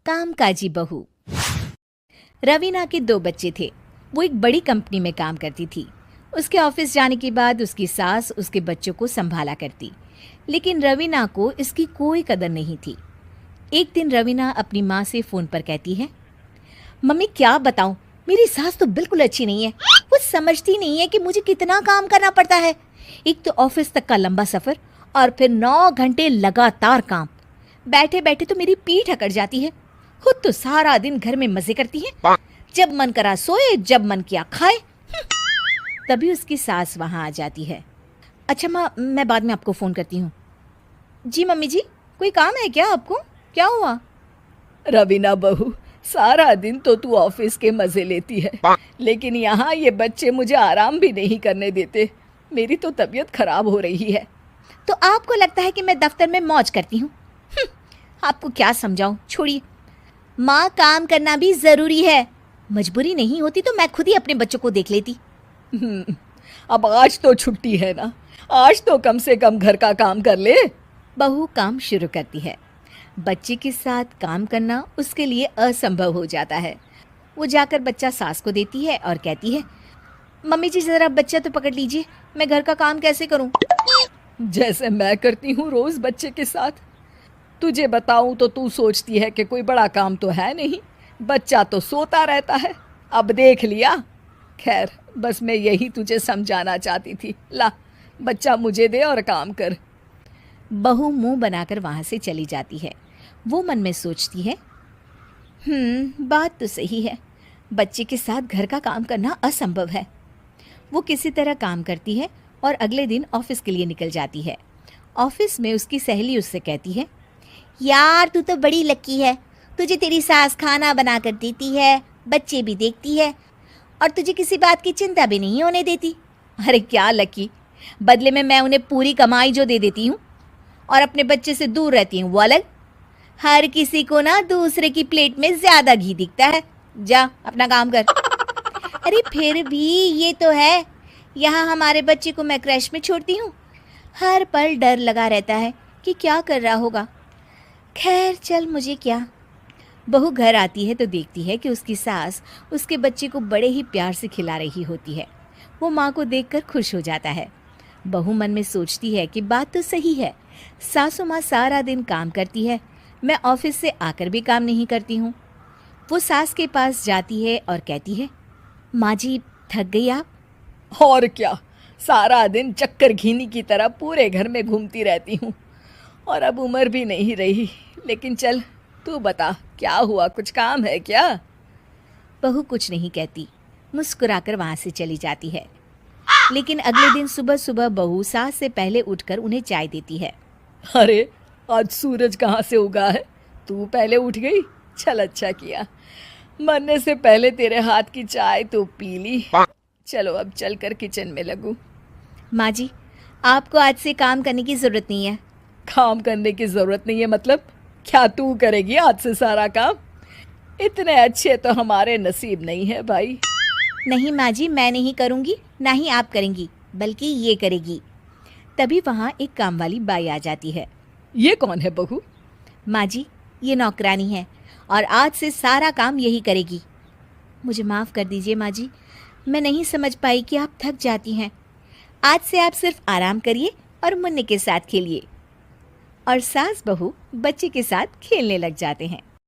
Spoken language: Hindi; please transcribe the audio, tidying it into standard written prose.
कामकाजी बहू। रवीना के 2 बच्चे थे। वो एक बड़ी कंपनी में काम करती थी। उसके ऑफिस जाने के बाद उसकी सास उसके बच्चों को संभाला करती, लेकिन रवीना को इसकी कोई कदर नहीं थी। एक दिन रवीना अपनी माँ से फ़ोन पर कहती है, मम्मी क्या बताऊं, मेरी सास तो बिल्कुल अच्छी नहीं है। वो समझती नहीं है कि मुझे कितना काम करना पड़ता है। एक तो ऑफिस तक का लंबा सफ़र और फिर 9 घंटे लगातार काम। बैठे बैठे तो मेरी पीठ अकड़ जाती है। खुद तो सारा दिन घर में मजे करती है, जब मन करा सोए, जब मन किया खाए। तभी उसकी सास वहाँ आ जाती है। अच्छा माँ, मैं बाद में आपको फ़ोन करती हूँ। जी मम्मी जी, कोई काम है क्या आपको? क्या हुआ? रवीना बहू, सारा दिन तो तू ऑफिस के मजे लेती है, लेकिन यहाँ ये बच्चे मुझे आराम भी नहीं करने देते। मेरी तो तबीयत खराब हो रही है। तो आपको लगता है कि मैं दफ्तर में मौज करती हूँ? आपको क्या समझाऊं, छोड़िए। माँ, काम करना भी ज़रूरी है। मजबूरी नहीं होती तो मैं खुद ही अपने बच्चों को देख लेती। अब आज तो छुट्टी है ना, आज तो कम से कम घर का काम कर ले। बहू काम शुरू करती है। बच्चे के साथ काम करना उसके लिए असंभव हो जाता है। वो जाकर बच्चा सास को देती है और कहती है, मम्मी जी ज़रा बच्चा तो पकड़ लीजिए, मैं घर का काम कैसे करूं? जैसे मैं करती हूँ रोज बच्चे के साथ। तुझे बताऊं तो तू सोचती है कि कोई बड़ा काम तो है नहीं, बच्चा तो सोता रहता है। अब देख लिया। खैर, बस मैं यही तुझे समझाना चाहती थी। ला, बच्चा मुझे दे और काम कर। बहू मुंह बनाकर वहाँ से चली जाती है। वो मन में सोचती है, बात तो सही है, बच्चे के साथ घर का काम करना असंभव है। वो किसी तरह काम करती है और अगले दिन ऑफिस के लिए निकल जाती है। ऑफिस में उसकी सहेली उससे कहती है, यार तू तो बड़ी लकी है, तुझे तेरी सास खाना बना कर देती है, बच्चे भी देखती है और तुझे किसी बात की चिंता भी नहीं होने देती। अरे क्या लकी, बदले में मैं उन्हें पूरी कमाई जो दे देती हूँ और अपने बच्चे से दूर रहती हूँ वो अलग। हर किसी को ना दूसरे की प्लेट में ज़्यादा घी दिखता है। जा अपना काम कर। अरे फिर भी ये तो है, यहाँ हमारे बच्चे को मैं क्रैश में छोड़ती हूँ, हर पल डर लगा रहता है कि क्या कर रहा होगा। खैर चल, मुझे क्या। बहू घर आती है तो देखती है कि उसकी सास उसके बच्चे को बड़े ही प्यार से खिला रही होती है। वो माँ को देखकर खुश हो जाता है। बहू मन में सोचती है कि बात तो सही है, सासू माँ सारा दिन काम करती है, मैं ऑफिस से आकर भी काम नहीं करती हूँ। वो सास के पास जाती है और कहती है, माँ जी थक गई आप? और क्या, सारा दिन चक्कर घीनी की तरह पूरे घर में घूमती रहती हूँ और अब उम्र भी नहीं रही। लेकिन चल, तू बता क्या हुआ, कुछ काम है क्या? बहू कुछ नहीं कहती, मुस्कुराकर वहाँ से चली जाती है। लेकिन अगले दिन सुबह सुबह बहू सास से पहले उठकर उन्हें चाय देती है। अरे, आज सूरज कहाँ से उगा है? तू पहले उठ गई? चल, अच्छा किया, मरने से पहले तेरे हाथ की चाय तो पी ली। चलो अब चलकर किचन में लगूं। माँ जी, आपको आज से काम करने की ज़रूरत नहीं है। काम करने की ज़रूरत नहीं है मतलब? क्या तू करेगी आज से सारा काम? इतने अच्छे तो हमारे नसीब नहीं है भाई। नहीं माँ जी, मैं नहीं करूँगी, ना ही आप करेंगी, बल्कि ये करेगी। तभी वहाँ एक काम वाली बाई आ जाती है। ये कौन है बहू? माँ जी, ये नौकरानी है और आज से सारा काम यही करेगी। मुझे माफ़ कर दीजिए माँ जी, मैं नहीं समझ पाई कि आप थक जाती हैं। आज से आप सिर्फ आराम करिए और मुन्ने के साथ खेलिए। और सास बहू बच्चे के साथ खेलने लग जाते हैं।